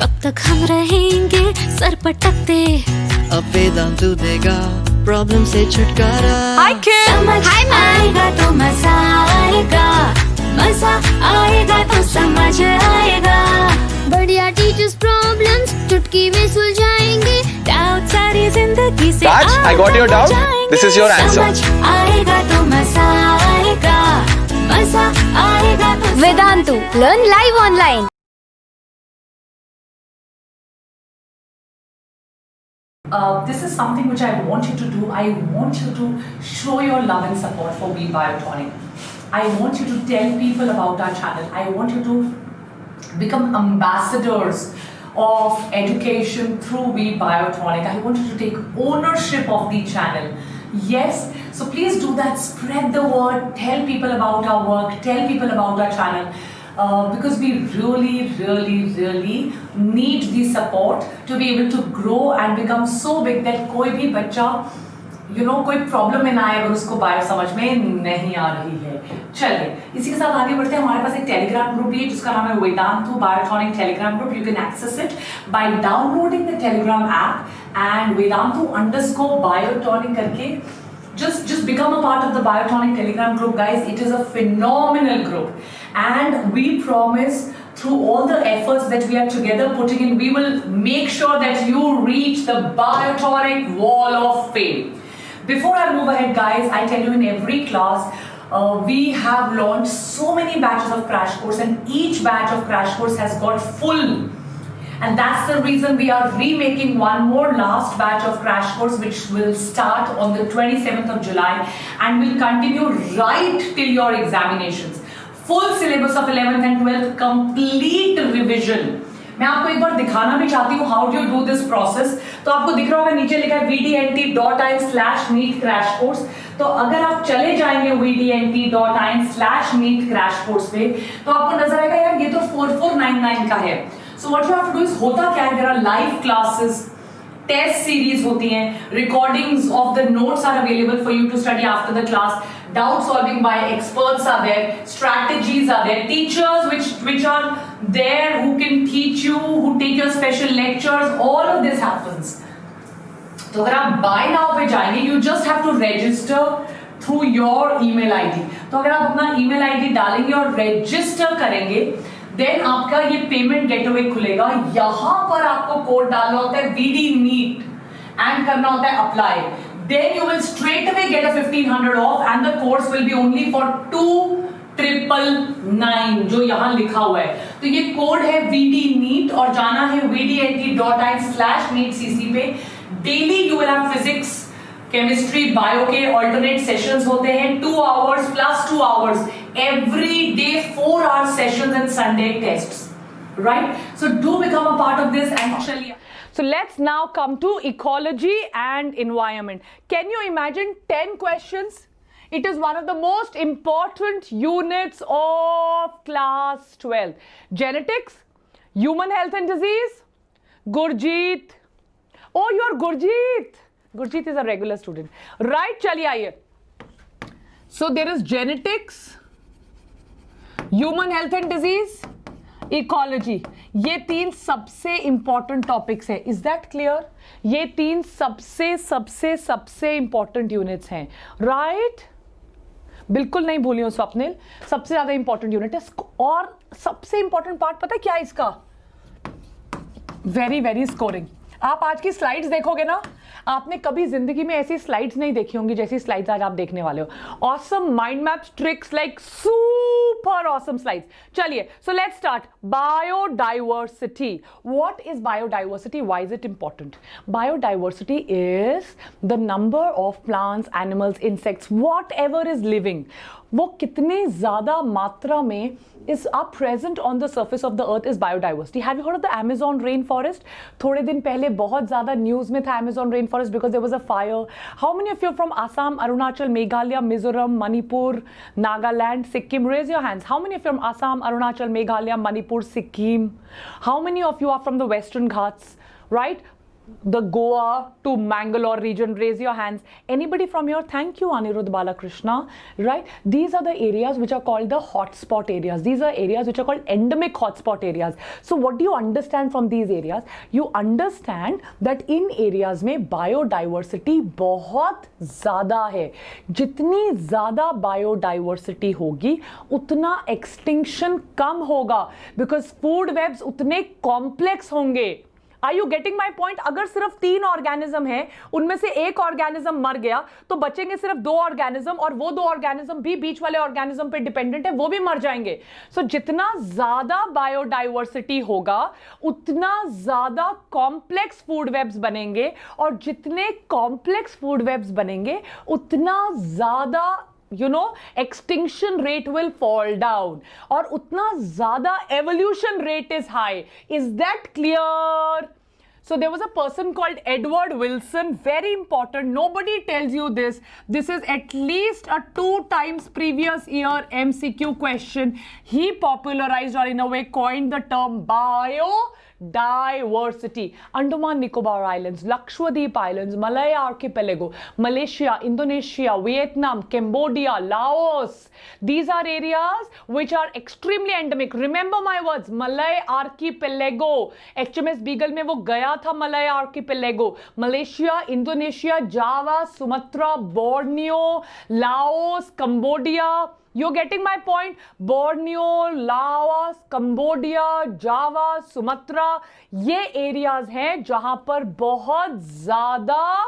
कब तक हम रहेंगे सर पटकते, अब वेदांतु देगा प्रॉब्लम से छुटकारा। Hi kids! समझ आएगा तो मजा आएगा, मजा आएगा तो समझ आएगा। बढ़िया टीचर्स प्रॉब्लम्स चुटकी में सुलझाएंगे, डाउट सारी जिंदगी से Raj, I got your doubt. This is your answer. समझ आएगा तो मजा आएगा, मजा आएगा तो Vedantu, learn live online. This is something which I want you to do. I want you to show your love and support for We Biotonic. I want you to tell people about our channel. I want you to become ambassadors of education through We Biotonic. I want you to take ownership of the channel. Yes, so please do that. Spread the word. Tell people about our work. Tell people about our channel. Because we really need the support to be able to grow and become so big that कोई भी बच्चा कोई problem में ना आए अगर उसको bio समझ में नहीं आ रही है। चलिए इसी के साथ आगे बढ़ते हैं। हमारे पास एक टेलीग्राम ग्रुप भी है जिसका नाम है Vedantu Biotonic Telegram group. You can access it by downloading the Telegram app and Vedantu_Biotonic करके just become a part of the Biotonic Telegram group, guys. It is a phenomenal group, and we promise through all the efforts that we are together putting in, we will make sure that you reach the Biotonic Wall of Fame. Before I move ahead, guys, I tell you in every class we have launched so many batches of Crash Course, and each batch of Crash Course has got full. And that's the reason we are remaking one more last batch of Crash Course, which will start on the 27th of July and will continue right till your examinations. Full syllabus of 11th and 12th, complete revision. मैं आपको एक बार दिखाना भी चाहती हूँ how do you do this process. तो आपको दिख रहा होगा नीचे लिखा है vdnt.in/NEET-CRASH-COURSE. तो अगर आप चले जाएंगे vdnt.in/NEET-CRASH-COURSE पे तो आपको नजर आएगा यार ये तो 4499 का है. So what you have to do is होता क्या है, there are live classes, test series होती हैं, recordings of the notes are available for you to study after the class, doubt solving by experts are there, strategies are there, teachers which are there who can teach you, who take your special lectures, all of this happens. तो अगर आप buy now पे जाएंगे, you just have to register through your email ID. तो अगर आप अपना email ID डालेंगे और register करेंगे देन आपका ये पेमेंट गेटवे खुलेगा। यहां पर आपको कोड डालना होता है VD NEET एंड करना होता है apply. Then you will straight away get a 1500 off and the course will be only for 2999 जो यहां लिखा हुआ है। तो ये कोड है VD NEET और जाना है vdnt.in/NEETCC पे। Daily you will have physics chemistry bio के ऑल्टरनेट सेशंस होते हैं 2 hours plus 2 hours every day, 4 hour sessions and Sunday tests, right? So do become a part of this and actually. So let's now come to ecology and environment. Can you imagine 10 questions? It is one of the most important units of class 12. Genetics, human health and disease, Gurjeet. Oh, you're Gurjeet. Gurjeet is a regular student. Right, chaliye aaiye. So there is genetics, human health and disease, ecology. ये 3 सबसे important topics है. Is that clear? ये 3 सबसे important units हैं. Right? बिल्कुल नहीं भूली हूँ स्वप्निल. सबसे ज्यादा important unit है. और सबसे important part पता है क्या है इसका? Very scoring. आप आज की स्लाइड्स देखोगे ना, आपने कभी जिंदगी में ऐसी स्लाइड्स नहीं देखी होंगी जैसी स्लाइड्स आज आप देखने वाले हो. Awesome mind maps, tricks, like super awesome slides. चलिए, so let's start. Biodiversity. What is biodiversity? Why is it important? Biodiversity is the number of plants, animals, insects, whatever is living, वो कितने ज्यादा मात्रा में is are present on the surface of the earth is biodiversity. Have you heard of the Amazon rainforest? थोड़े दिन पहले बहुत ज़्यादा न्यूज़ में था Amazon rainforest because there was a fire. How many of you are from Assam, Arunachal, Meghalaya, Mizoram, Manipur, Nagaland, Sikkim? Raise your hands. How many of you are from Assam, Arunachal, Meghalaya, Manipur, Sikkim? How many of you are from the Western Ghats? Right? the Goa to Mangalore region, raise your hands. Anybody from here? Thank you, Anirudh Balakrishna. Right? These are the areas which are called the hotspot areas. These are areas which are called endemic hotspot areas. So what do you understand from these areas? You understand that in areas में biodiversity बहुत ज़्यादा है. जितनी ज़्यादा biodiversity होगी उतना extinction कम होगा, because food webs उतने complex होंगे. Are you getting my point? अगर सिर्फ 3 ऑर्गेनिज्म है, उनमें से एक ऑर्गेनिज्म मर गया तो बचेंगे सिर्फ 2 ऑर्गेनिज्म, और वो 2 ऑर्गेनिज्म भी बीच वाले ऑर्गेनिज्म पे डिपेंडेंट है, वो भी मर जाएंगे. सो जितना ज्यादा बायोडाइवर्सिटी होगा उतना ज्यादा कॉम्प्लेक्स फूड वेब्स बनेंगे, और जितने कॉम्प्लेक्स फूड वेब्स बनेंगे उतना ज्यादा extinction rate will fall down, और उतना ज़्यादा evolution rate is high. Is that clear? So there was a person called Edward Wilson, very important, nobody tells you this. This is at least a 2 times previous year MCQ question. He popularized, or in a way coined, the term biodiversity. Andaman Nicobar Islands, Lakshadweep Islands, Malay Archipelago, Malaysia, Indonesia, Vietnam, Cambodia, Laos. These are areas which are extremely endemic. Remember my words, Malay Archipelago. HMS Beagle में वो गया था Malay Archipelago. Malaysia, Indonesia, Java, Sumatra, Borneo, Laos, Cambodia. You're getting my point? Borneo, Laos, Cambodia, Java, Sumatra, ये areas हैं जहां पर बहुत ज़्यादा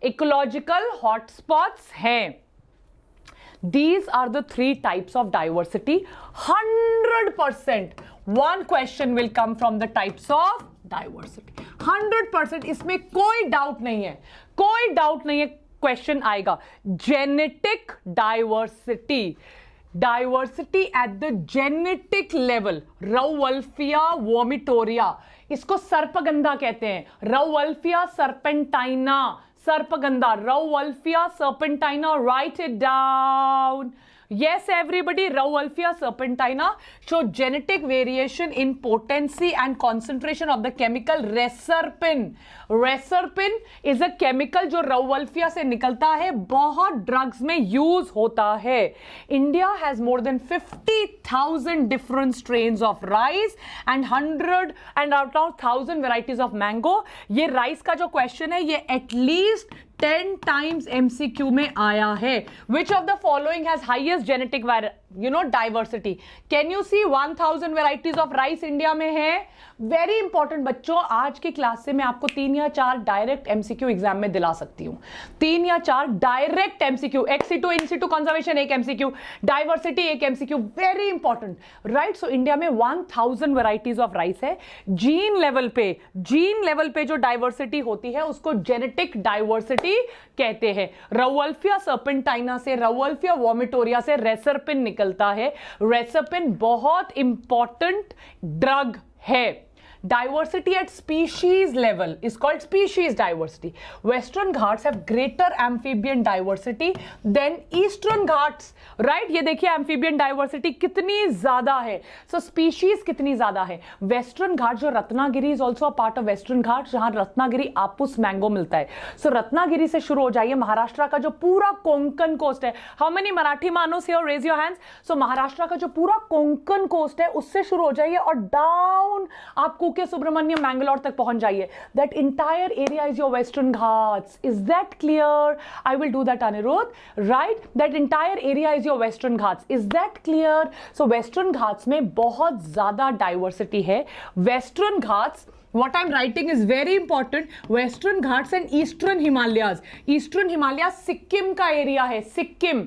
ecological hotspots हैं. These are the 3 types of diversity. 100%. One question will come from the types of diversity. 100%. इसमें कोई doubt नहीं है. कोई डाउट नहीं है. क्वेश्चन आएगा. Genetic diversity. Diversity at the genetic level. Rauwolfia vomitoria, इसको सर्पगंधा कहते हैं. रौवल्फिया सर्पेंटाइना, सर्पगंधा, Rauwolfia serpentina. Write it down. Yes, everybody, Rauwolfia serpentina show genetic variation in potency and concentration of the chemical reserpine. Reserpine is a chemical जो Rauwolfia से निकलता है, बहुत drugs में use होता है. India has more than 50,000 different strains of rice and 100 and around 1,000 varieties of mango. ये rice का जो question है ये at least 10 times MCQ में आया है. Which of the following has highest genetic diversity? Can you see 1,000 varieties of rice India में है? Very important बच्चों, आज की क्लास से मैं आपको 3 या 4 डायरेक्ट MCQ एग्जाम में दिला सकती हूँ. 3 या 4 डायरेक्ट MCQ. एक्सिटू इनसिटू कंजर्वेशन एक MCQ, डाइवर्सिटी एक MCQ. Very important. Right. So India में 1,000 वैरायटीज ऑफ राइस है. जीन लेवल पे जो डाइवर्सिटी होती है उसको जेनेटिक डाइवर्सिटी कहते हैं. रौवल्फिया सर्पेंटाइना से, रौवल्फिया वोमिटोरिया से रेसरपिन निकलता है. रेसरपिन बहुत इंपॉर्टेंट ड्रग है. Diversity at species level is called species diversity. Western Ghats have greater amphibian diversity than Eastern Ghats. Right? ये देखिए amphibian diversity कितनी ज़्यादा है. So species कितनी ज़्यादा है. Western Ghats जो Ratnagiri is also a part of Western Ghats, जहाँ रत्नागिरी आपूस मैंगो मिलता है. So रत्नागिरी से शुरू हो जाइए. महाराष्ट्र का जो पूरा कोंकण कोस्ट है. How many Marathi Manos here? Raise your hands. So Maharashtra का जो पूरा कोंकण कोस्ट है उससे शुरू हो जाइए और डाउन आपको के सुब्रमण्यम मैंगलोर तक पहुंच जाइए. That entire area is your Western Ghats. Is that clear? I will do that, Anirudh. Right? That entire area is your Western Ghats. Is that clear? So Western Ghats में बहुत ज़्यादा diversity है. Western Ghats, what I'm writing is very important. Western Ghats and Eastern Himalayas. Eastern Himalayas Sikkim का area है. Sikkim.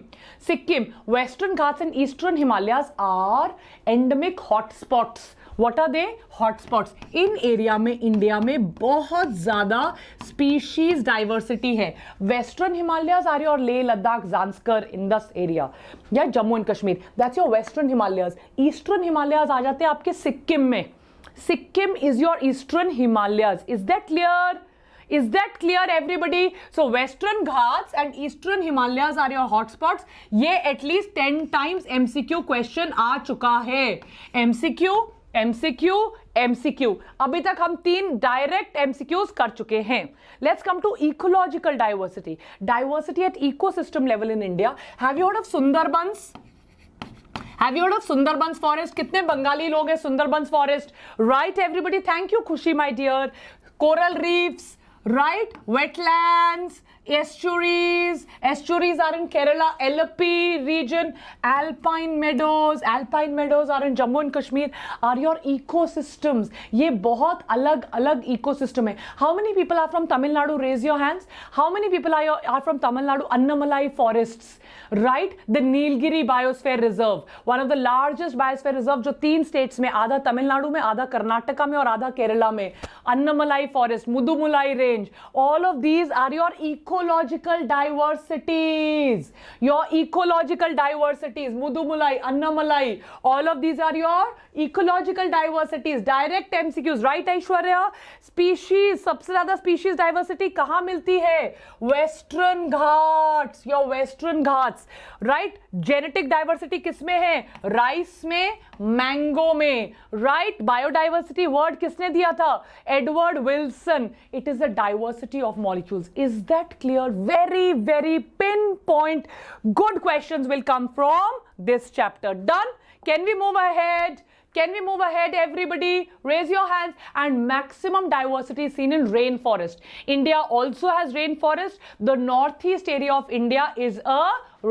Western Ghats and Eastern Himalayas are endemic hotspots. What are they? Hotspots. इन area में India में बहुत ज़्यादा species diversity है. Western Himalayas आ रही और लेह लद्दाख ज़ांस्कर इन दस एरिया, या Jammu and Kashmir. That's your western Himalayas. Eastern Himalayas आ जाते हैं आपके सिक्किम में. Sikkim is your eastern Himalayas. Is that clear? Is that clear everybody? So Western Ghats and Eastern Himalayas are your hotspots. ये at least 10 times MCQ question आ चुका है. MCQ MCQ MCQ. अभी तक हम 3 डायरेक्ट एमसीक्यूज कर चुके हैं। Let's come to ecological diversity, diversity at ecosystem level in India. Have you heard of Sundarbans? Have you heard of Sundarbans forest? कितने बंगाली लोग हैं Sundarbans forest? Right, everybody. Thank you, Khushi, my dear. Coral reefs, right? Wetlands, estuaries. Estuaries are in Kerala, LP region. Alpine meadows are in Jammu and Kashmir. Are your ecosystems? ये बहुत अलग अलग ecosystem है. How many people are from Tamil Nadu? Raise your hands. How many people are from Tamil Nadu? Annamalai forests. Right, the Nilgiri Biosphere Reserve, one of the largest biosphere reserve जो 3 states में, आधा तमिलनाडु में, आधा कर्नाटका में और आधा केरला में. Annamalai forest, Mudumulai range, all of these are your ecological diversities. Your ecological diversities, Mudumulai, Annamalai, all of these are your ecological diversities. Direct MCQs, right Aishwarya? Species, सबसे ज़्यादा species diversity कहाँ मिलती है? Western Ghats, your Western Ghats. Right, genetic diversity किसमें है? Rice में, mango में. Right, biodiversity word किसने दिया था? Edward Wilson. It is the diversity of molecules. Is that clear? Very very pin point good questions will come from this chapter. Done? Can we move ahead? Can we move ahead, everybody? Raise your hands. And maximum diversity is seen in rainforest. India also has rainforest. The northeast area of India is a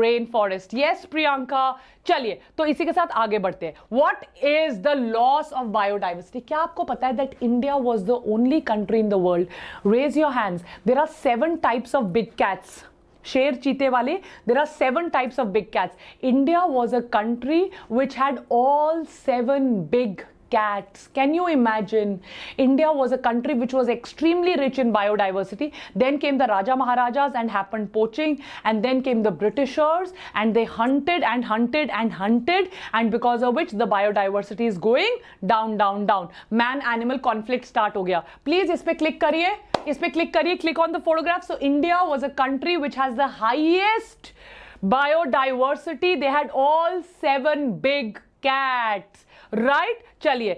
rainforest. Yes, Priyanka. चलिए, तो इसी के साथ आगे बढ़ते हैं. What is the loss of biodiversity? क्या आपको पता है that India was the only country in the world? Raise your hands. There are 7 types of big cats. शेर चीते वाले. There are 7 types of big cats. India was a country which had all 7 big cats. Can you imagine? India was a country which was extremely rich in biodiversity. Then came the Raja Maharajas and happened poaching, and then came the Britishers and they hunted and hunted and hunted, and because of which the biodiversity is going down down down. Man animal conflict start हो गया. Please इस पे click करिए, इस पे click करिए, click on the photograph. So India was a country which has the highest biodiversity. They had all 7 big cats. Right, चलिए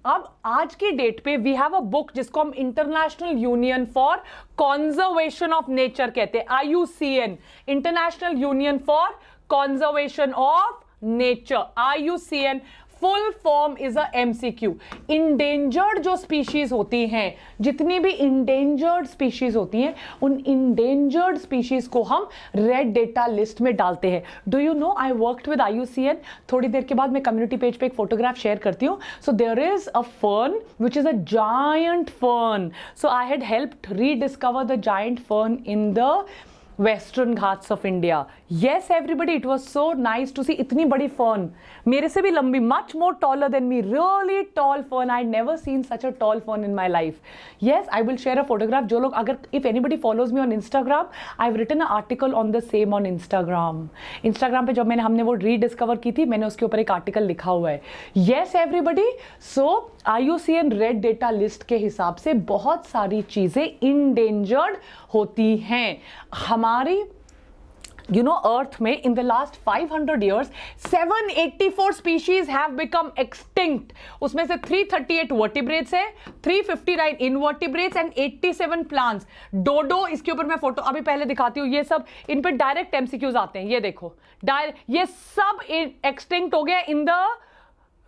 अब आज की डेट पे वी हैव अ बुक जिसको हम international union for conservation of nature कहते हैं, IUCN, international union for conservation of nature, IUCN. Full form is a MCQ. Endangered जो स्पीशीज होती हैं, जितनी भी इंडेंजर्ड स्पीशीज होती हैं, उन इंडेंजर्ड स्पीशीज को हम रेड डेटा लिस्ट में डालते हैं. Do you know I worked with IUCN. थोड़ी देर के बाद मैं कम्युनिटी पेज पे एक फोटोग्राफ शेयर करती हूँ. So there is a fern which is a giant fern. So I had helped rediscover the giant fern in the Western Ghats of India. Yes, everybody, it was so nice to see. इतनी बड़ी fern, मेरे से भी लंबी, much more taller than me, really tall fern. I'd never seen such a tall fern in my life. Yes, I will share a photograph. जो लोग अगर if anybody follows me on Instagram, I've written an article on the same on Instagram. Instagram पे जब हमने वो rediscover की थी, मैंने उसके ऊपर एक आर्टिकल लिखा हुआ है. Yes, everybody. So IUCN red data list के हिसाब से बहुत सारी चीजें इंडेंजर्ड होती हैं. हमारी अर्थ में in the last 500 years 784 species have become extinct. उसमें से 338 वर्टिब्रेट्स है, 359 इनवर्टिब्रेट्स एंड 87 प्लांट्स. डोडो, इसके ऊपर मैं फोटो अभी पहले दिखाती हूँ. ये सब इन पे डायरेक्ट MCQs आते हैं. ये देखो, ये सब एक्सटिंक्ट हो गया इन द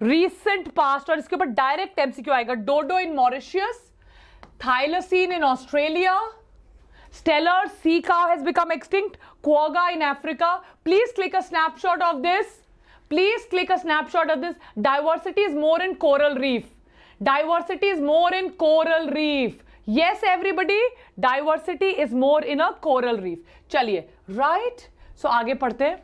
रीसेंट पास्ट और इसके ऊपर डायरेक्ट MCQ आएगा. Dodo in Mauritius, thylacine in Australia, Stellar sea cow has become extinct. Quagga in Africa. Please click a snapshot of this. Please click a snapshot of this. Diversity is more in coral reef. Diversity is more in coral reef. Yes, everybody. Diversity is more in a coral reef. चलिए, right? So आगे पढ़ते हैं.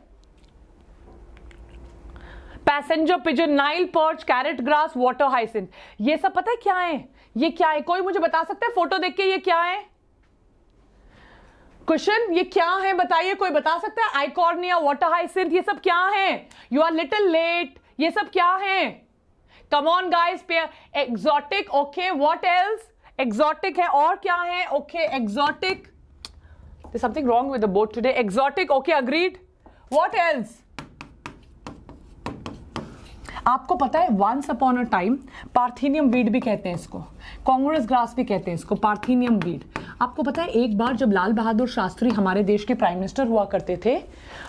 Passenger pigeon, Nile perch, carrot grass, water hyacinth. ये सब पता है क्या है? ये क्या है? कोई मुझे बता सकता है फोटो देख के ये क्या है? क्वेश्चन, ये क्या है बताइए, कोई बता सकता है? आइकॉर्निया, वाटर हाइसिंथ, ये सब क्या है? You are little late. ये सब क्या है? Come on guys. Exotic, okay. What else? Exotic है और क्या है? Okay, exotic. There is something wrong with the board today. Exotic, okay, agreed. What else? आपको पता है once upon a time, parthenium weed भी कहते हैं इसको, कांग्रेस ग्रास भी कहते हैं इसको, पार्थेनियम वीड। आपको पता है एक बार जब लाल बहादुर शास्त्री हमारे देश के प्राइम मिनिस्टर हुआ करते थे,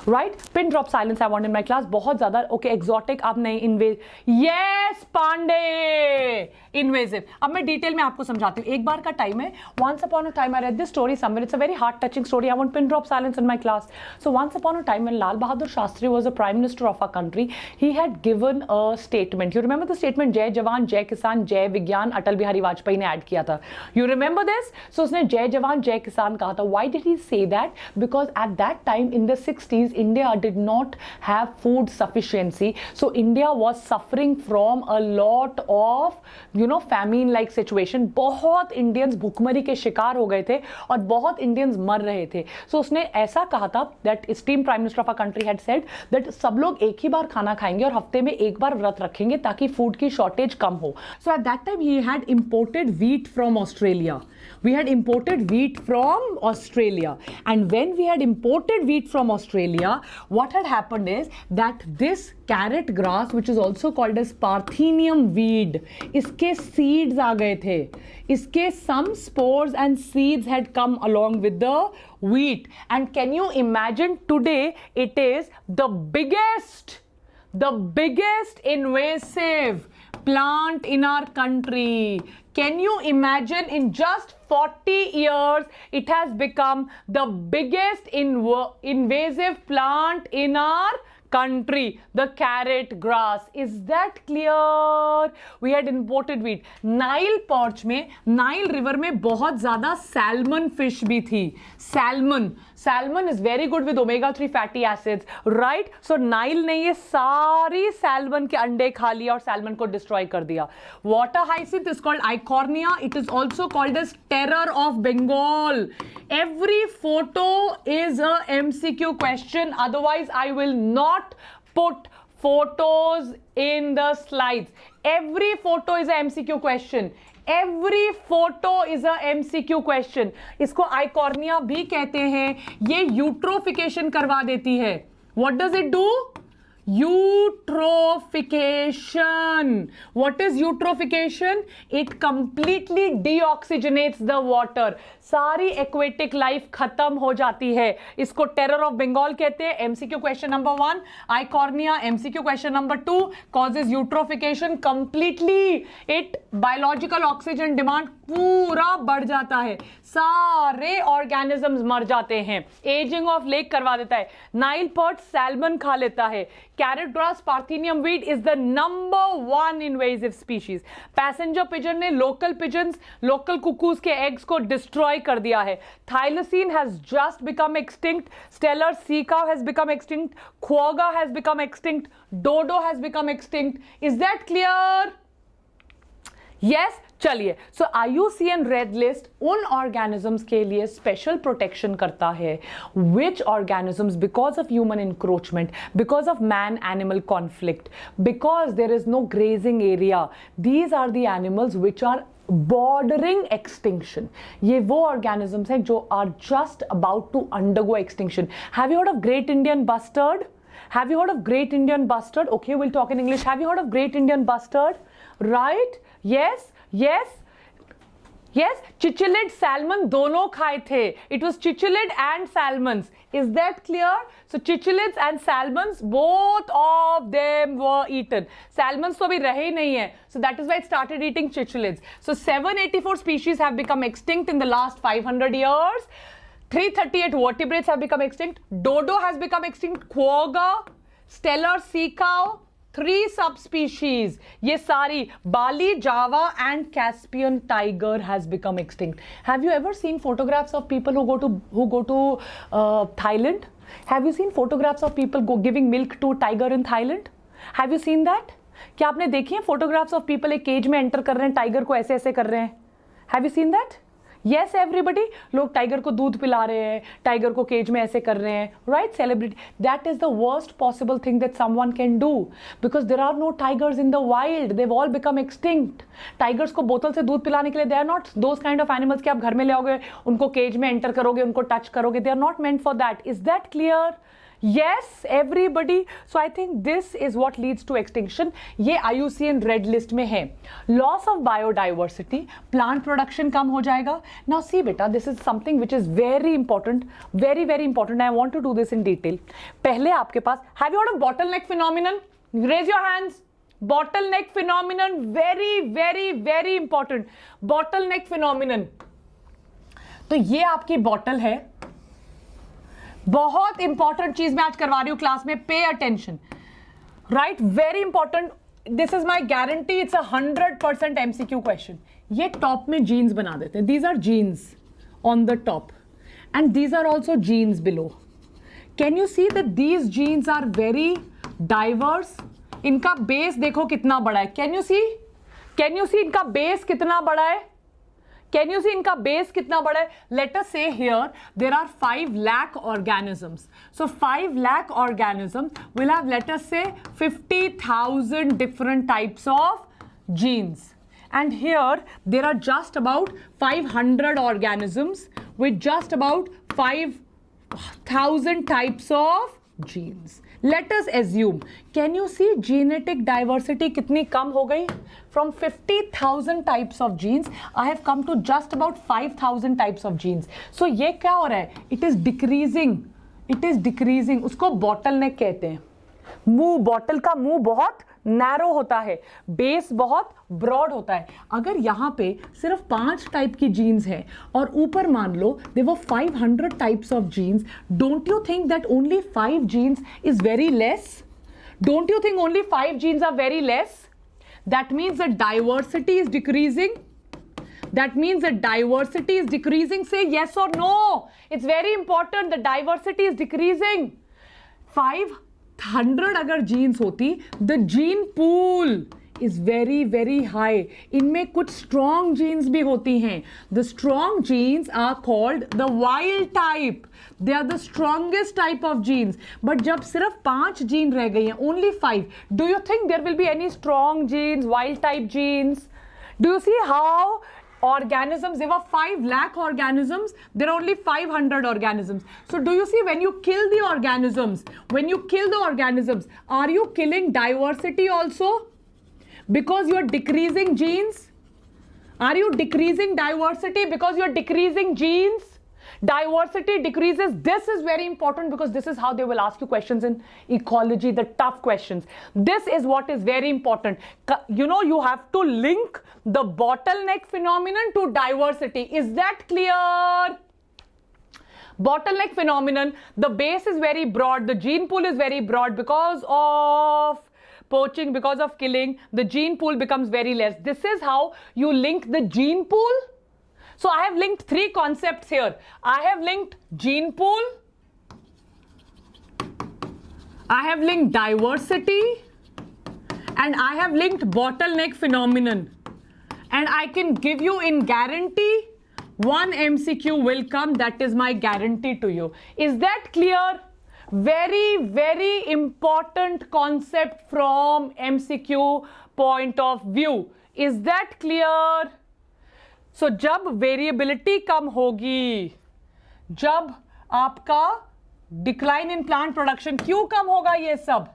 right, pin drop silence I want in my class, बहुत ज्यादा ओके एक्सोटिक, आप नहीं यस पांडे इन्वेजिव। अब मैं डिटेल में आपको समझाती हूँ। एक बार का टाइम है, once upon a time I read this story somewhere, it's a very heart touching story, I want pin drop silence in my class. So once upon a time when Lal Bahadur Shastri was a prime minister of our country, he had given a statement, you remember the statement, Jai Jawan जय किसान जय विज्ञान, अटल बिहारी वाजपेयी ने add किया था, you remember this? सो उसने जय जवान जय किसान कहा था। Why did he say that? Because at that time in the 60s India did not have food sufficiency, so India was suffering from a lot of famine like situation, बहुत Indians भूखमरी के शिकार हो गए थे और बहुत इंडियंस मर रहे थे। सो उसने ऐसा कहा था, that esteemed prime minister of our country had said that सब लोग एक ही बार खाना खाएंगे और हफ्ते में एक बार व्रत रखेंगे ताकि फूड की शॉर्टेज कम हो। So at that time he had imported wheat from Australia, we had imported wheat from Australia, and when we had imported wheat from Australia, what had happened is that this carrot grass, which is also called as Parthenium weed, इसके seeds आ गए थे, इसके some spores and seeds had come along with the wheat, and can you imagine today it is the biggest invasive plant in our country. Can you imagine in just 40 years it has become the biggest invasive plant in our country, the carrot grass. Is that clear? We had imported wheat. Nile perch में, Nile river में बहुत ज़्यादा salmon fish भी थी। Salmon is very good with omega 3 fatty acids, right? So Nile ने ये सारी salmon के अंडे खा लिया और सैल्मन को डिस्ट्रॉय कर दिया। Water hyacinth is called Eichhornia, it is also called as terror of Bengal. Every photo is a MCQ question, otherwise I will not put photos in the slides. Every photo is a MCQ question. Every photo is a MCQ question. इसको Eichhornia भी कहते हैं। ये eutrophication करवा देती है। What does it do? Eutrophication. What is eutrophication? It completely deoxygenates the water. सारी aquatic life खत्म हो जाती है। इसको टेरर ऑफ बंगाल कहते हैं। MCQ question number 1 Eichhornia. MCQ question number 2 causes eutrophication completely, it biological oxygen demand पूरा बढ़ जाता है, सारे ऑर्गेनिजम्स मर जाते हैं, एजिंग ऑफ लेक करवा देता है। नाइल पर्च सैल्मन खा लेता है। Carrot grass parthenium weed is the number 1 invasive species. Passenger pigeon ने लोकल पिजन्स, लोकल कुकूज के एग्स को डिस्ट्रॉय कर दिया है। Thylacine has just become extinct, Steller sea cow has become extinct, quagga has become extinct, dodo has become extinct. Is that clear? Yes, चलिए। So IUCN red list उन organisms के लिए special protection करता है which organisms because of human encroachment, because of man animal conflict, because there is no grazing area, these are the animals which are bordering extinction. ये वो organisms हैं जो are just about to undergo extinction. Have you heard of great Indian bustard? Have you heard of great Indian bustard? Okay, we'll talk in English. Have you heard of great Indian bustard? Right? Yes, yes, yes. Cichlid, salmon, दोनों खाए थे. It was cichlid and salmons. Is that clear? So cichlids and salmons, both of them were eaten. Salmons तो अभी रहे ही नहीं है. So that is why it started eating cichlids. So 784 species have become extinct in the last 500 years. 338 vertebrates have become extinct. Dodo has become extinct. Quagga, stellar sea cow, 3 subspecies. ये सारी Bali, Java and Caspian tiger has become extinct. Have you ever seen photographs of people who go to Thailand? Have you seen photographs of people giving milk to tiger in Thailand? Have you seen that? क्या आपने देखी है photographs of people एक cage में enter कर रहे हैं, tiger को ऐसे ऐसे कर रहे हैं? Have you seen that? Yes, everybody. लोग टाइगर को दूध पिला रहे हैं, टाइगर को केज में ऐसे कर रहे हैं, right? Celebrity. That is the worst possible thing that someone can do because there are no tigers in the wild. They've all become extinct. Tigers को बोतल से दूध पिलाने के लिए they are not those kind of animals कि आप घर में ले आओगे, उनको केज में एंटर करोगे, उनको टच करोगे. They are not meant for that. Is that clear? Yes, everybody. So I think this is what leads to extinction. ये IUCN रेड लिस्ट में है. Loss of biodiversity, plant production कम हो जाएगा. Now see बेटा, this is something which is very important, very very important. I want to do this in detail. पहले आपके पास, have you heard of bottleneck phenomenon? Raise your hands. Bottleneck phenomenon, very very very important. Bottleneck phenomenon. तो ये आपकी bottle है. बहुत important चीज मैं आज करवा रही हूं क्लास में. Pay attention, right, very important. This is my guarantee, it's 100% MCQ question. ये टॉप में जीन्स बना देते हैं. These are genes on the top and these are also genes below. Can you see that these genes are very diverse. इनका base देखो कितना बड़ा है. कैन यू सी इनका बेस कितना बड़ा है. Can you see इनका बेस कितना बड़ा है? Let us say here there are 5 lakh organisms. So 5 lakh organisms will have, let us say, 50,000 different types of genes. And here there are just about 500 organisms with just about 5,000 types of genes. Let us assume, can you see genetic diversity कितनी कम हो गई? From 50,000 types of genes, I have come to just about 5,000 types of genes. So ये क्या हो रहा है? It is decreasing. It is decreasing. उसको bottleneck कहते हैं. मुंह, बॉटल का मुंह बहुत नैरो होता है, बेस बहुत ब्रॉड होता है. अगर यहाँ पे सिर्फ 5 टाइप की जीन्स है और ऊपर मान लो there were 500 types of genes, don't you think that only 5 genes is very less? Don't you think only 5 genes are very less? That means the diversity is decreasing. That means the diversity is decreasing. Say yes or no. It's very important. The diversity is decreasing. 500 अगर genes होती, the gene pool is very very high. इनमें कुछ strong genes भी होती हैं. The strong genes are called the wild type. They are the strongest type of genes. But जब सिर्फ 5 gene रह गई हैं, only 5, do you think there will be any strong genes, wild type genes? Do you see how organisms, there were 5 lakh organisms, there are only 500 organisms. So do you see, when you kill the organisms, are you killing diversity also? Because you are decreasing genes? Are you decreasing diversity because you are decreasing genes? Diversity decreases. This is very important because this is how they will ask you questions in ecology, the tough questions. This is what is very important. You know, you have to link the bottleneck phenomenon to diversity. Is that clear? Bottleneck phenomenon, the base is very broad, the gene pool is very broad because of poaching, because of killing, the gene pool becomes very less. This is how you link the gene pool. So I have linked 3 concepts here. I have linked gene pool, I have linked diversity, and I have linked bottleneck phenomenon. And I can give you in guarantee 1 MCQ will come. That is my guarantee to you. Is that clear? Very very important concept from MCQ point of view. Is that clear? So जब variability कम होगी, जब आपका decline in plant production, क्यों कम होगा? ये सब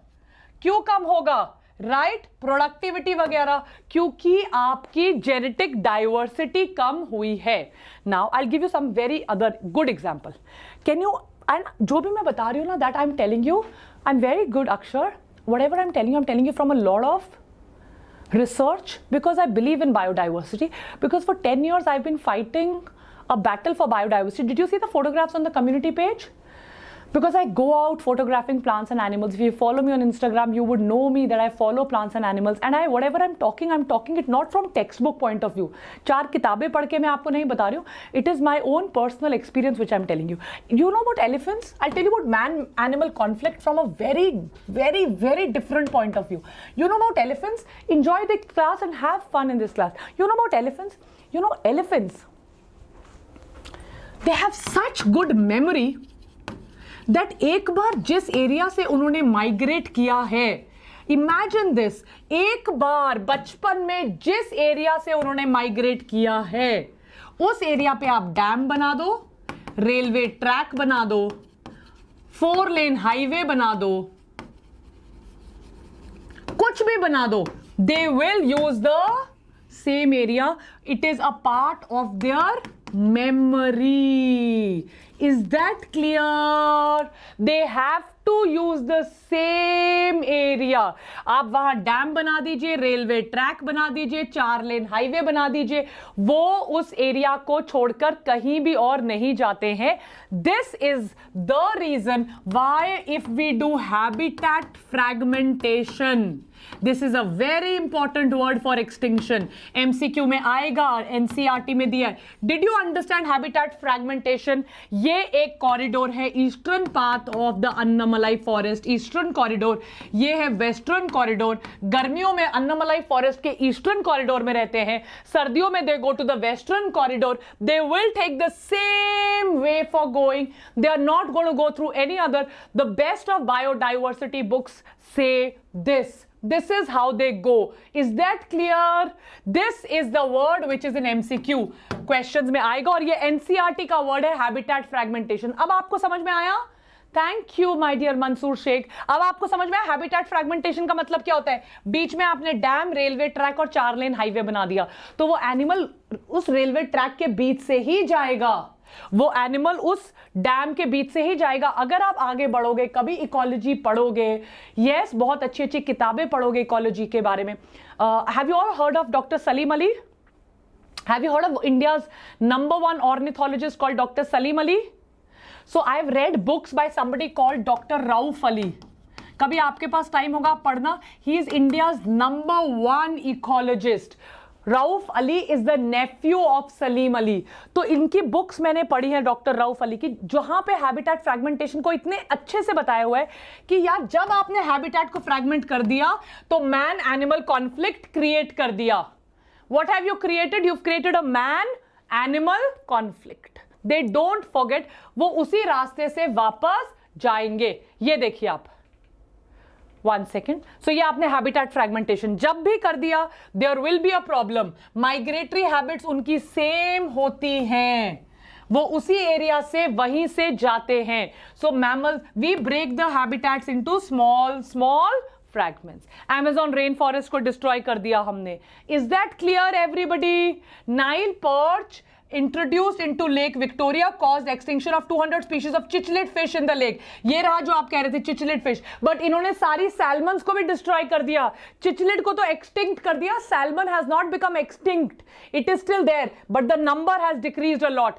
क्यों कम होगा? राइट, प्रोडक्टिविटी वगैरह, क्योंकि आपकी जेनेटिक डाइवर्सिटी कम हुई है. Now I will give you some very other good example. Can you, and जो भी मैं बता रही हूँ ना, that I am telling you, I am very good अक्षर. Whatever I am telling you from a lot of research, because I believe in biodiversity, because for 10 years I've been fighting a battle for biodiversity. Did you see the photographs on the community page? Because I go out photographing plants and animals. If you follow me on Instagram, you would know me that I follow plants and animals, and whatever I'm talking it not from textbook point of view. 4 किताबें पढ़ के मैं आपको नहीं बता रही हूँ. It is my own personal experience which I'm telling you. You know about elephants? I'll tell you about man-animal conflict from a very very very different point of view. You know about elephants? Enjoy the class and have fun in this class. You know about elephants? You know, elephants, they have such good memory that एक बार जिस area से उन्होंने migrate किया है, imagine this, एक बार बचपन में जिस एरिया से उन्होंने माइग्रेट किया है, उस एरिया पे आप डैम बना दो, रेलवे ट्रैक बना दो, 4 लेन हाईवे बना दो, कुछ भी बना दो, they will use the same area. It is a part of their memory. Is that clear? They have to use the same area. आप वहां डैम बना दीजिए, रेलवे ट्रैक बना दीजिए, 4 लेन हाईवे बना दीजिए, वो उस एरिया को छोड़कर कहीं भी और नहीं जाते हैं. This is the reason why if we do habitat fragmentation, this is a very important word for extinction. MCQ में आएगा, NCERT में दिया है. Did you understand habitat fragmentation? ये एक कॉरिडोर है, eastern path of the Annamalai forest, eastern corridor. ये है वेस्टर्न कॉरिडोर. गर्मियों में अन्नामलाई फॉरेस्ट के ईस्टर्न कॉरिडोर में रहते हैं, सर्दियों में they go to the western corridor. They will take the same way for going. They are not going to go through any other. The best of biodiversity books say this. This is how they go. Is that clear? This is the word which is in MCQ questions में आएगा, और ये NCERT का word है habitat fragmentation. अब आपको समझ में आया? Thank you my dear Mansoor Shaikh. अब आपको समझ में आया हैबिटेट फ्रैगमेंटेशन का मतलब क्या होता है. बीच में आपने डैम, रेलवे ट्रैक और 4 लेन हाईवे बना दिया, तो वो एनिमल उस रेलवे ट्रैक के बीच से ही जाएगा, वो एनिमल उस डैम के बीच से ही जाएगा. अगर आप आगे बढ़ोगे, कभी इकोलॉजी पढ़ोगे, यस, बहुत अच्छी अच्छी किताबें पढ़ोगे इकोलॉजी के बारे में. Have you all heard of doctor Salim Ali? Have you heard of India's number 1 ornithologist called Dr. Salim Ali? So I have read books by somebody called Dr. Rauf Ali. कभी आपके पास टाइम होगा पढ़ना. He is India's number 1 ecologist. Rauf Ali is the Neiphiu of Salim Ali. तो इनकी books मैंने पढ़ी है doctor Rauf Ali की, जहां पे हैबिटेट फ्रैगमेंटेशन को इतने अच्छे से बताया हुआ है कि यार जब आपने हैबिटेट को फ्रैगमेंट कर दिया तो मैन एनिमल कॉन्फ्लिक्ट क्रिएट कर दिया. What have you created? You created a man animal conflict. They don't forget, वो उसी रास्ते से वापस जाएंगे. ये देखिए आप, 1 सेकेंड. सो ये आपने हैबिटेट फ्रैगमेंटेशन जब भी कर दिया, there will be a problem. Migratory habits उनकी सेम होती हैं, वो उसी एरिया से वहीं से जाते हैं. So mammal, we break the habitats into small small fragments. Amazon rain forest को डिस्ट्रॉय कर दिया हमने. Is that clear everybody? Nile perch introduced into Lake Victoria caused extinction of 200 species of cichlid fish in the lake. ये रहा जो आप कह रहे थे cichlid fish, but इन्होंने सारी salmons को भी destroy कर दिया. Cichlid को तो extinct कर दिया, salmon has not become extinct. It is still there, but the number has decreased a lot.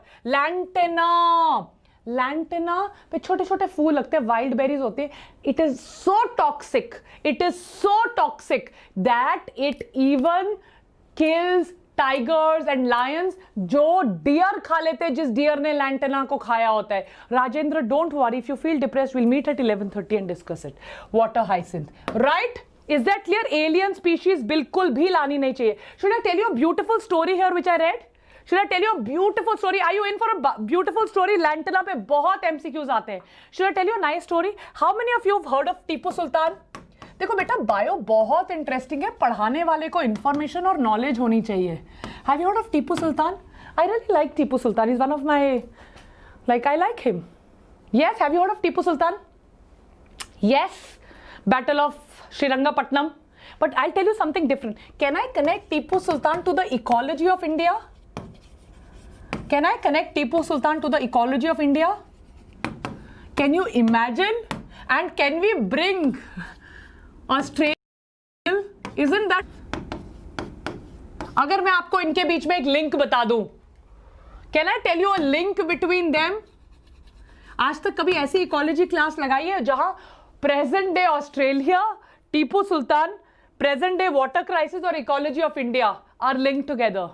Lantana पे छोटे छोटे फूल लगते हैं, वाइल्ड बेरीज होते हैं. It is so toxic, it is so toxic that it even kills tigers and Lions, जो dear खा लेते हैं, जिस डियर ने लैंटेना को खाया होता है. Rajendra, don't worry, if you feel depressed will meet at 11:30 and discuss it. Water hyacinth, right? Is that clear? Alien species बिल्कुल भी लानी नहीं चाहिए. Should I tell you a beautiful story here which I read? Should I tell you a beautiful story? Are you in for a beautiful story? Lantana पे बहुत MCQs आते हैं. Should I tell you a nice story? How many of you have heard of Tipu Sultan? देखो बेटा, bio बहुत interesting है, पढ़ाने वाले को इंफॉर्मेशन और नॉलेज होनी चाहिए. Have you heard of Tipu Sultan? I really like Tipu Sultan. He's one of my, like, I like him. Yes, have you heard of Tipu Sultan? Yes, Battle of Srirangapatnam. But I'll tell you something different. Can I connect Tipu Sultan to the ecology of India? Can I connect Tipu Sultan to the ecology of India? Can you imagine? And can we bring Australia? Isn't that? अगर मैं आपको इनके बीच में एक link बता दूं, Can I tell you a link between them? आज तक कभी ऐसी इकोलॉजी क्लास लगाई है जहां present day Australia, Tipu Sultan, present day water crisis और ecology of India are linked together?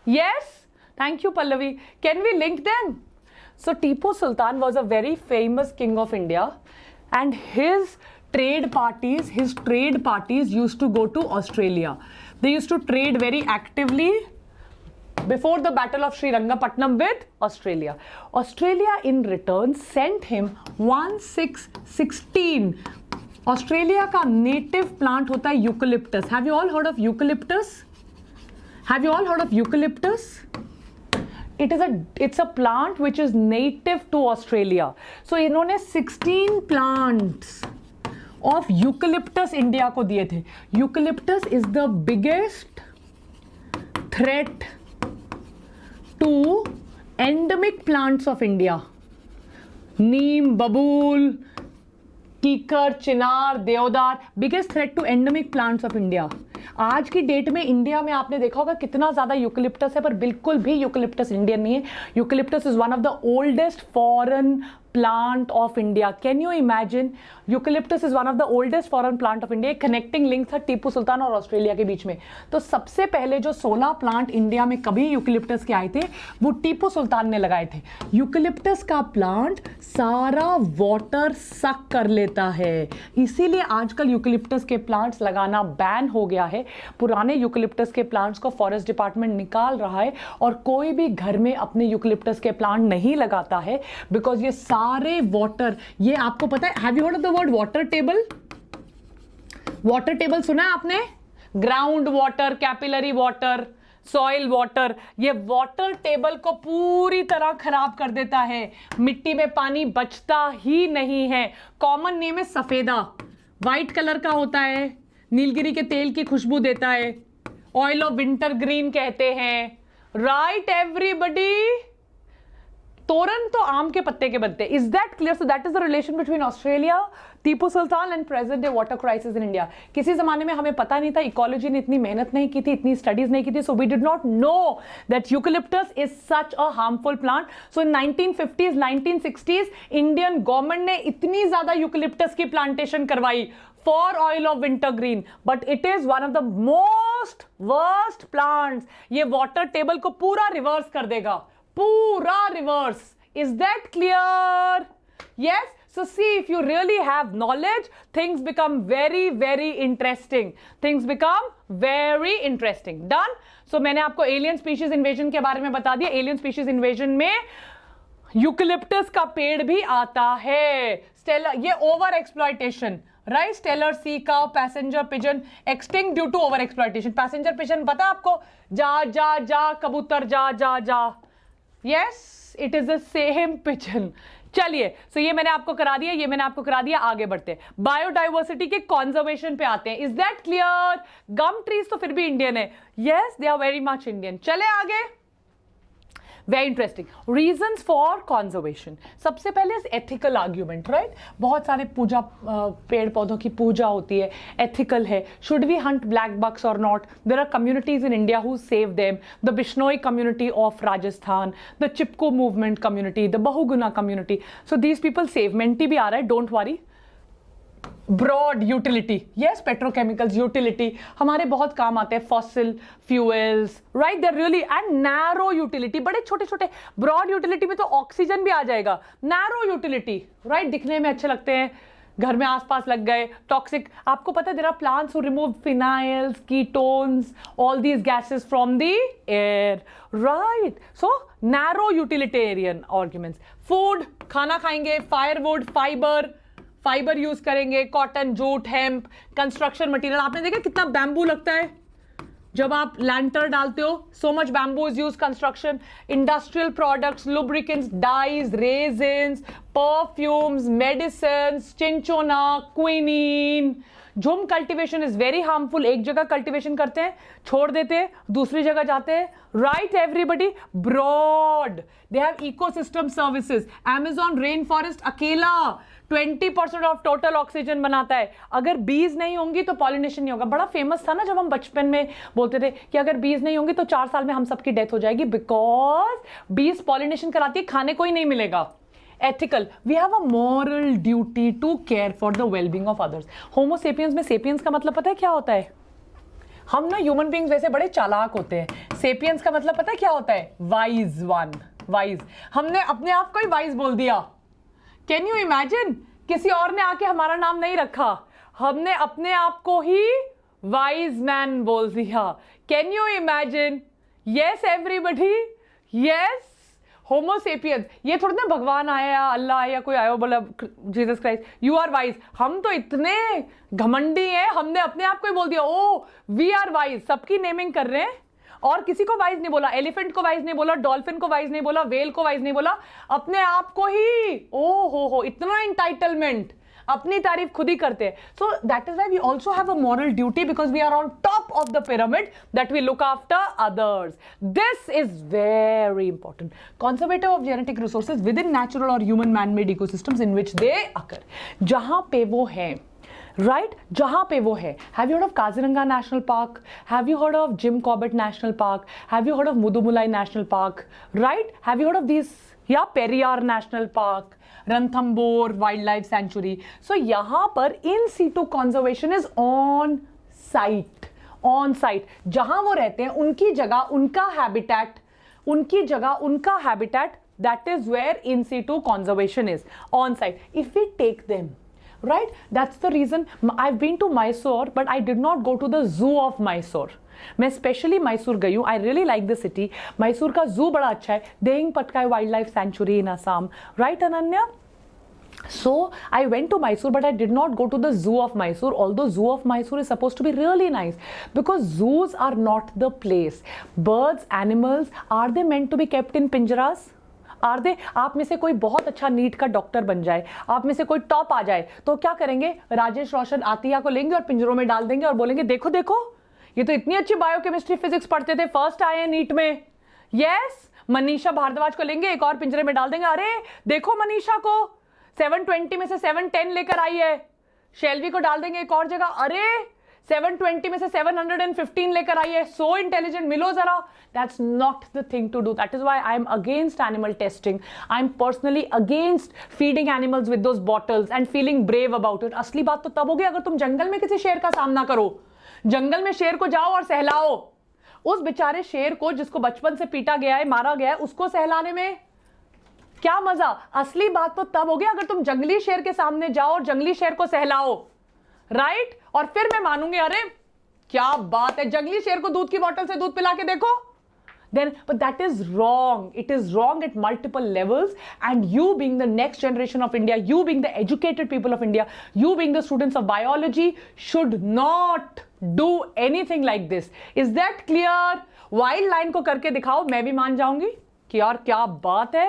Yes? Thank you, Pallavi. Can we link them? So Tipu Sultan was a very famous king of India, and his trade parties used to go to Australia. They used to trade very actively before the Battle of Srirangapatnam with Australia. Australia in return sent him 1616. Australia का native plant होता है eucalyptus. Have you all heard of eucalyptus? Have you all heard of eucalyptus? it's a plant which is native to Australia. So इन्होंने 16 plants of eucalyptus India को दिए थे. Eucalyptus is the biggest threat to endemic plants of India. नीम, बबूल, kikar, chinar, deodar, biggest threat to endemic plants of India. आज की date में India में आपने देखा होगा कितना ज्यादा यूकलिप्टस है, पर बिल्कुल भी यूकलिप्टस इंडियन नहीं है. Eucalyptus is one of the oldest foreign plant of India. Can you imagine? Eucalyptus is one of the oldest foreign plant of India. Connecting link था टीपू सुल्तान और ऑस्ट्रेलिया के बीच में. तो सबसे पहले जो 16 प्लांट इंडिया में कभी यूकलिप्टस के आए थे वो टीपू सुल्तान ने लगाए थे. यूकलिप्टस का प्लांट सारा वाटर सक कर लेता है, इसीलिए आजकल यूकलिप्टस के प्लांट्स लगाना बैन हो गया है. पुराने यूकलिप्टस के प्लांट्स को फॉरेस्ट डिपार्टमेंट निकाल रहा है और कोई भी घर में अपने यूकलिप्टस के प्लांट नहीं लगाता है, बिकॉज ये सारे वाटर, ये आपको पता है, have you heard of the word water table? Water table सुना है आपने? Ground water, capillary water, soil water. ये वाटर टेबल को पूरी तरह खराब कर देता है. मिट्टी में पानी बचता ही नहीं है. कॉमन नेम है सफेदा, व्हाइट कलर का होता है, नीलगिरी के तेल की खुशबू देता है, ऑयल ऑफ विंटर ग्रीन कहते हैं. Right everybody? तोरन तो आम के पत्ते के बनते हैं. Is that clear? So that is the relation between Australia, Tipu sultan and present day water crisis in India. किसी जमाने में हमें पता नहीं था, इकोलॉजी ने इतनी मेहनत नहीं की थी, इतनी स्टडीज नहीं की थी, so we did not know that eucalyptus is such a harmful plant. So in 1950s 1960s Indian government ने इतनी ज्यादा यूकलिप्टस की प्लांटेशन करवाई for oil of wintergreen, but it is one of the most worst plants. ये water table को पूरा reverse कर देगा, पूरा reverse. Is that clear? Yes? So see, if you really have knowledge, things become very, very interesting. Things become very interesting. Done? So मैंने आपको alien species invasion के बारे में बता दिया. Alien species invasion में यूकलिप्टस का पेड़ भी आता है. स्टेलर, ये over exploitation, right? Steller sea cow, passenger pigeon extinct due to over exploitation. Passenger pigeon पता है आपको? जा जा जा कबूतर जा जा जा. Yes, it is the same pigeon. चलिए, सो ये मैंने आपको करा दिया, ये मैंने आपको करा दिया. आगे बढ़ते हैं, बायोडाइवर्सिटी के कॉन्जर्वेशन पे आते हैं. Is that clear? Gum trees तो फिर भी इंडियन है. Yes, they are very much Indian. चले आगे. Very interesting reasons for conservation. सबसे पहले एथिकल आर्ग्यूमेंट, राइट? बहुत सारे पूजा, पेड़ पौधों की पूजा होती है, एथिकल है. Should we hunt black bucks और not? There are communities in India who save them. The Bishnoi community of Rajasthan, the Chipko movement community, the Bahuguna community. So these people save. Menti भी आ रहा है, don't worry. Broad utility, yes, petrochemicals utility हमारे बहुत काम आते हैं. Fossil fuels, right? They really. And narrow utility, बड़े छोटे छोटे. ब्रॉड यूटिलिटी में तो ऑक्सीजन भी आ जाएगा. Narrow utility, right? दिखने में अच्छे लगते हैं, घर में आसपास लग गए. टॉक्सिक, आपको पता है there are plants who remove phenyls, ketones, all these gases from the air, right? So narrow utilitarian arguments. Food, खाना खाएंगे, फायरवुड, फाइबर यूज करेंगे, cotton, jute, hemp. Construction material, आपने देखा कितना बैम्बू लगता है जब आप लैंटर डालते हो. So much bamboo is use construction. Industrial products, lubricants, dyes, resins, perfumes, medicine, cinchona, quinine. Jhum cultivation is very harmful. एक जगह कल्टीवेशन करते हैं, छोड़ देते हैं, दूसरी जगह जाते हैं. Right everybody? Broad, they have ecosystem services. Amazon rain forest अकेला 20% ऑफ टोटल ऑक्सीजन बनाता है. अगर बीज नहीं होंगी तो पॉलिनेशन नहीं होगा. बड़ा फेमस था ना जब हम बचपन में बोलते थे कि अगर बीज नहीं होंगी तो 4 साल में हम सबकी डेथ हो जाएगी, बिकॉज बीज पॉलिनेशन कराती है, खाने को ही नहीं मिलेगा. Ethical, we have a moral duty to care for the wellbeing of others. Homo sapiens में सेपियंस का मतलब पता है क्या होता है? हम ना ह्यूमन बींग्स वैसे बड़े चालाक होते हैं. सेपियंस का मतलब पता है क्या होता है? Wise one, wise. हमने अपने आप को ही वाइज बोल दिया. Can you imagine? किसी और ने आके हमारा नाम नहीं रखा, हमने अपने आप को ही वाइज मैन बोल दिया. Can you imagine? Yes everybody? Yes. Homo sapiens, ये थोड़ी ना भगवान आया या अल्लाह आया, कोई आया बोला Jesus Christ you are wise. हम तो इतने घमंडी हैं, हमने अपने आप को ही बोल दिया ओ वी आर वाइज. सबकी नेमिंग कर रहे हैं. और किसी को वाइज नहीं बोला, एलिफेंट को वाइज नहीं बोला, डॉल्फिन को वाइज नहीं बोला, वेल को वाइज नहीं बोला, अपने आप को ही। ओ हो, इतना इंटाइटलमेंट, अपनी तारीफ खुद ही करते हैं। So that is why we also have a moral duty because we are on top of the pyramid that we look after others. This is very important. Conservative of genetic resources within natural और human man made ecosystems in which they occur, जहां पे वो है, right, जहां पे वो है। Have you heard of Kaziranga National Park? Have you heard of Jim Corbett national Park? Have you heard of Mudumalai national park? Right, have you heard of this? या Periyar national park, Ranthambore wild life sanctuary. So यहां पर in situ conservation is on site, on site. जहां वो रहते हैं उनकी जगह, उनका हैबिटेट, उनकी जगह, उनका habitat, that is where in situ conservation is, on site. If we take them, right, that's the reason I've been to Mysore but I did not go to the zoo of Mysore. मैं specially Mysore गई हूँ। I really like the city. Mysore का zoo बड़ा अच्छा है, Dehing Patkai wild life sanctuary in Assam, right Ananya? So I went to Mysore but I did not go to the zoo of Mysore, although zoo of Mysore is supposed to be really nice because zoos are not the place. Birds, animals, are they meant to be kept in pinjaras? Are they? आप में से कोई बहुत अच्छा NEET का doctor बन जाए, आप में से कोई टॉप आ जाए, तो क्या करेंगे? राजेश रोशन आतिया को लेंगे और पिंजरों में डाल देंगे और बोलेंगे देखो देखो ये तो इतनी अच्छी बायोकेमिस्ट्री फिजिक्स पढ़ते थे, फर्स्ट आए हैं नीट में। यस, मनीषा भारद्वाज को लेंगे, एक और पिंजरे में डाल देंगे, अरे देखो मनीषा को 720 में से 710 लेकर आई है। शेल्वी को डाल देंगे एक और जगह, अरे 720 में से 715 लेकर आई है, सो इंटेलिजेंट, मिलो जरा। That's not the thing to do. That is why I am against animal testing. I am personally against feeding animals with those bottles and feeling brave about it. असली बात तो तब होगी अगर तुम जंगल में किसी शेर का सामना करो, जंगल में शेर को जाओ और सहलाओ। उस बेचारे शेर को जिसको बचपन से पीटा गया है, मारा गया है, उसको सहलाने में क्या मजा। असली बात तो तब होगी अगर तुम जंगली शेर के सामने जाओ और जंगली शेर को सहलाओ, राइट? और फिर मैं मानूंगी अरे क्या बात है, जंगली शेर को दूध की बोतल से दूध पिला के देखो। Then, but that is wrong. It is wrong at multiple levels. And you being the next generation of India, you being the educated people of India, you being the students of biology, should not do anything like this. Is that clear? Wild line को करके दिखाओ, मैं भी मान जाऊंगी कि यार क्या बात है।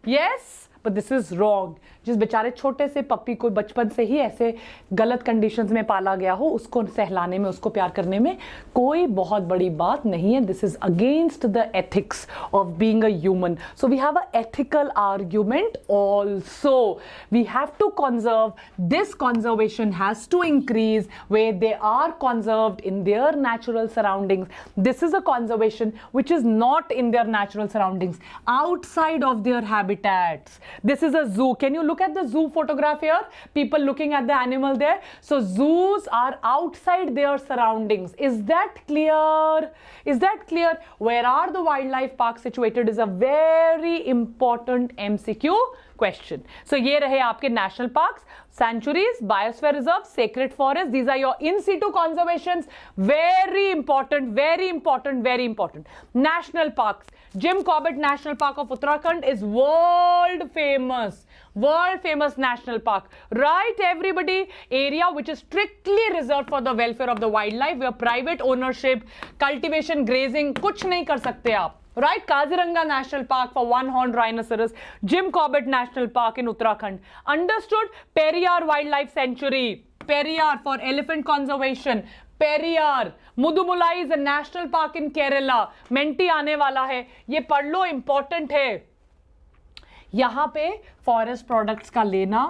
Yes, but this is wrong. जिस बेचारे छोटे से पप्पी को बचपन से ही ऐसे गलत कंडीशंस में पाला गया हो, उसको सहलाने में, उसको प्यार करने में कोई बहुत बड़ी बात नहीं है। This is against the ethics of being a human. So we have a ethical argument also. We have to conserve, this conservation has to increase where they are conserved in their natural surroundings. This is a conservation which is not in their natural surroundings, outside of their habitats. This is a zoo. Can you look at the zoo photograph here? People looking at the animal there. So zoos are outside their surroundings. Is that clear? Is that clear? Where are the wildlife parks situated is a very important MCQ question. So ये रहे आपके national parks, sanctuaries, biosphere reserve, sacred forests. These are your in situ conservations. Very important, very important, very important. National parks. Jim Corbett National Park of Uttarakhand is world famous national park, right everybody? Area which is strictly reserved for the welfare of the wildlife, where private ownership, cultivation, grazing कुछ नहीं कर सकते आप, right? Kaziranga National Park for one-horned rhinoceros, Jim Corbett National Park in Uttarakhand. Understood? Periyar Wildlife Sanctuary, Periyar for elephant conservation, Periyar, Mudumulai is a national park in Kerala. Menti आने वाला है, ये पढ़ लो, important है। यहाँ पे forest products का लेना,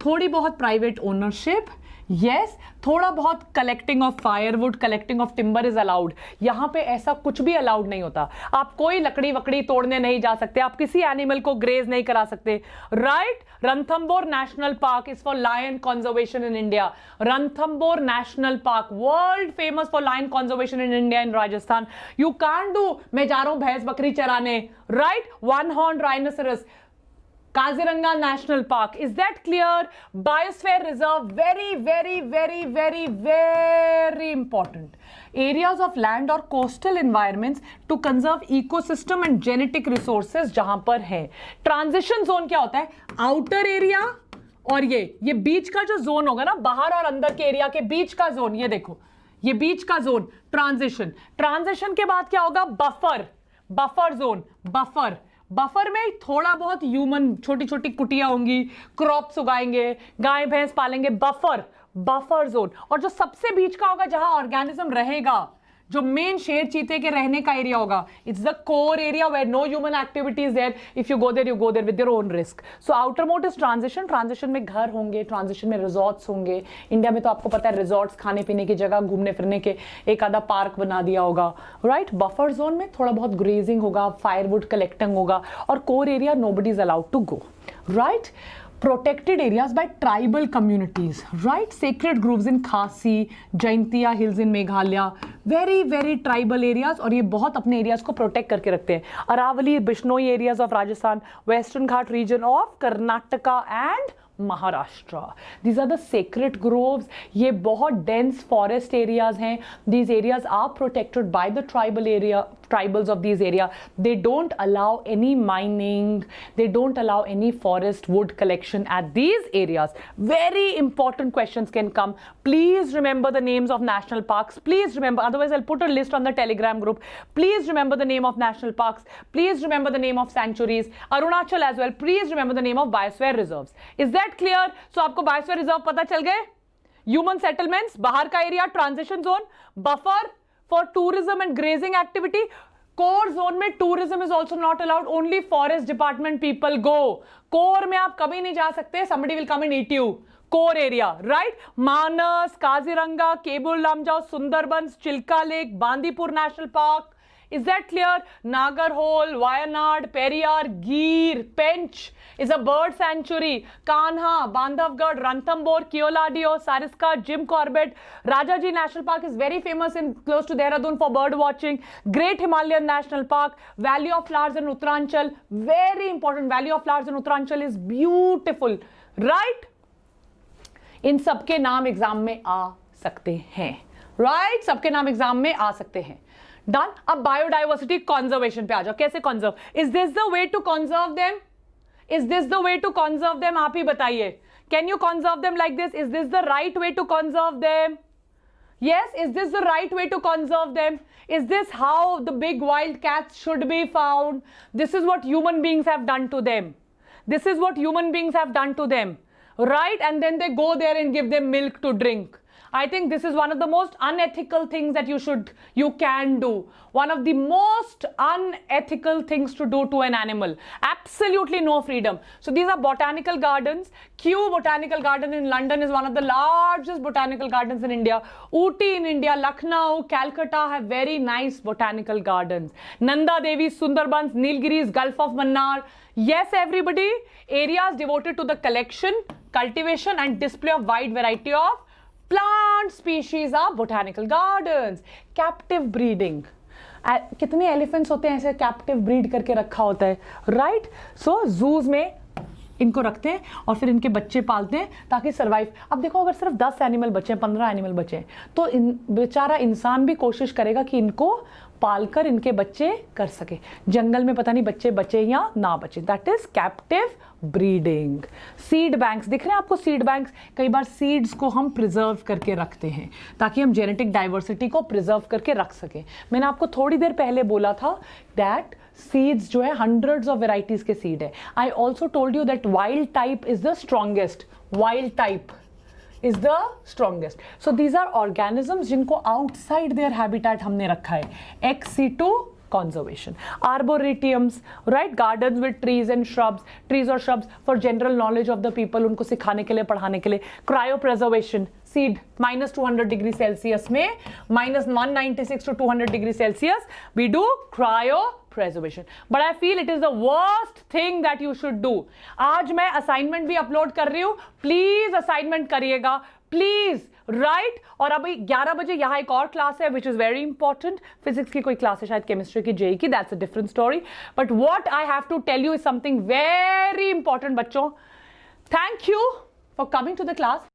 थोड़ी बहुत प्राइवेट ओनरशिप, यस, थोड़ा बहुत collecting of firewood, collecting of timber is allowed. यहाँ पे ऐसा कुछ भी अलाउड नहीं होता। आप कोई लकड़ी वकड़ी तोड़ने नहीं जा सकते, आप किसी एनिमल को ग्रेज नहीं करा सकते, right? Ranthambore National Park is for lion conservation in India. Ranthambore National Park world famous for lion conservation in India, in Rajasthan. You can't do मैं जा रहा हूं भैंस बकरी चराने, right? One horn rhinoceros, Kaziranga National Park. Is that clear? Biosphere Reserve, very, very, very, very, very important. Areas of land or coastal environments to conserve ecosystem and genetic resources जहां पर है। Transition zone क्या होता है? Outer area और ये बीच का जो जोन होगा ना, बाहर और अंदर के एरिया के बीच का जोन, ये देखो ये बीच का जोन, ट्रांजिशन। ट्रांजिशन के बाद क्या होगा? Buffer, buffer zone, buffer. Buffer में थोड़ा बहुत ह्यूमन, छोटी छोटी कुटिया होंगी, क्रॉप्स उगाएंगे, गाय भैंस पालेंगे, बफर, बफर जोन। और जो सबसे बीच का होगा, जहां ऑर्गेनिज्म रहेगा, जो मेन शेर चीते के रहने का एरिया होगा, it's the core area where no human activity is there. If you go there, you go there with your own risk. So outermost is transition. Transition में घर होंगे, ट्रांजिशन में रिजॉर्ट्स होंगे। इंडिया में तो आपको पता है रिजॉर्ट्स, खाने पीने की जगह, घूमने फिरने के, एक आधा पार्क बना दिया होगा, राइट। बफर जोन में थोड़ा बहुत ग्रेजिंग होगा, फायरवुड कलेक्टिंग होगा, और core area nobody is allowed to go, right. Protected areas by tribal communities, right? Sacred groves in Khasi, Jaintia Hills in Meghalaya, very very tribal areas, और ये बहुत अपने areas को protect करके रखते हैं। Aravalli, Bishnoi areas of Rajasthan, Western Ghat region of Karnataka and Maharashtra, these are the sacred groves। ये बहुत dense forest areas हैं। These areas are protected by the tribals of these area. They don't allow any mining, they don't allow any forest wood collection at these areas. Very important questions can come. Please remember the names of national parks. Please remember, otherwise I'll put a list on the Telegram group. Please remember the name of national parks. Please remember the name of sanctuaries. Arunachal as well. Please remember the name of biosphere reserves. Is that clear? So आपको biosphere reserve पता चल गए? Human settlements, बाहर का area, transition zone, buffer for tourism and grazing activity. Core zone में tourism is also not allowed. Only forest department people go. Core में आप कभी नहीं जा सकते. Somebody will come and eat you. Core area, right? Manas, Kaziranga, Kebul Lamjao, Sundarbans, Chilka Lake, Bandipur National Park. Is that clear? Nagarhole, Wayanad, Periyar, Gir, Pench is a bird sanctuary. Kanha, Bandhavgarh, Ranthambore, Keoladio, Sariska, Jim Corbett. Rajaji National Park is very famous in close to Dehradun for bird watching. Great Himalayan National Park. Valley of Flowers in Uttaranchal. Very important. Valley of Flowers in Uttaranchal is beautiful. Right? इन सबके नाम exam में आ सकते हैं, right? सबके नाम exam में आ सकते हैं। डन। अब बायोडाइवर्सिटी कंजर्वेशन पे आ जाओ। कैसे conserve? Is this the way to conserve them? Is this the way to conserve them? आप ही बताइए। Can you conserve them like this? Is this the right way to conserve them? Yes, is this the right way to conserve them? Is this how the big wild cats should be found? This is what human beings have done to them. This is what human beings have done to them, right? And then they go there and give them milk to drink. I think this is one of the most unethical things that you can do. One of the most unethical things to do to an animal. Absolutely no freedom. So these are botanical gardens. Kew Botanical Garden in London is one of the largest botanical gardens in India. Ooty in India, Lucknow, Calcutta have very nice botanical gardens. Nanda Devi, Sundarbans, Nilgiris, Gulf of Mannar. Yes, everybody, areas devoted to the collection, cultivation and display of wide variety of plant species are botanical gardens. Captive breeding. कितने elephants होते हैं ऐसे captive breed करके रखा होता है, right? सो जूज में इनको रखते हैं और फिर इनके बच्चे पालते हैं ताकि सर्वाइव। अब देखो, अगर सिर्फ 10 एनिमल बचे, 15 एनिमल बचे, तो बेचारा इंसान भी कोशिश करेगा कि इनको पालकर इनके बच्चे कर सके। जंगल में पता नहीं बच्चे बचे या ना बचे। That is captive breeding. Seed banks दिख रहे हैं आपको? सीड बैंक्स, कई बार सीड्स को हम प्रिजर्व करके रखते हैं ताकि हम जेनेटिक डाइवर्सिटी को प्रिजर्व करके रख सकें। मैंने आपको थोड़ी देर पहले बोला था दैट सीड्स जो है हंड्रेड्स ऑफ वेराइटीज के सीड है। I also told you that wild type is the strongest. Wild type is the strongest. So these are organisms जिनको outside their habitat हमने रखा है। ex situ conservation. Arboretums, right? Gardens with trees and shrubs, trees or shrubs for general knowledge of the people, उनको सिखाने के लिए, पढ़ाने के लिए। Cryopreservation, seed -200 degree Celsius में -196 to 200 degree Celsius we do cryopreservation. But I feel it is the worst thing that you should do. आज मैं असाइनमेंट भी अपलोड कर रही हूँ, प्लीज असाइनमेंट करिएगा, प्लीज, राइट? और अभी 11 बजे यहाँ एक और क्लास है which is very important. Physics की कोई क्लास है, शायद केमिस्ट्री की, जेई की, that's a different story. But what I have to tell you is something very important बच्चों। Thank you for coming to the class.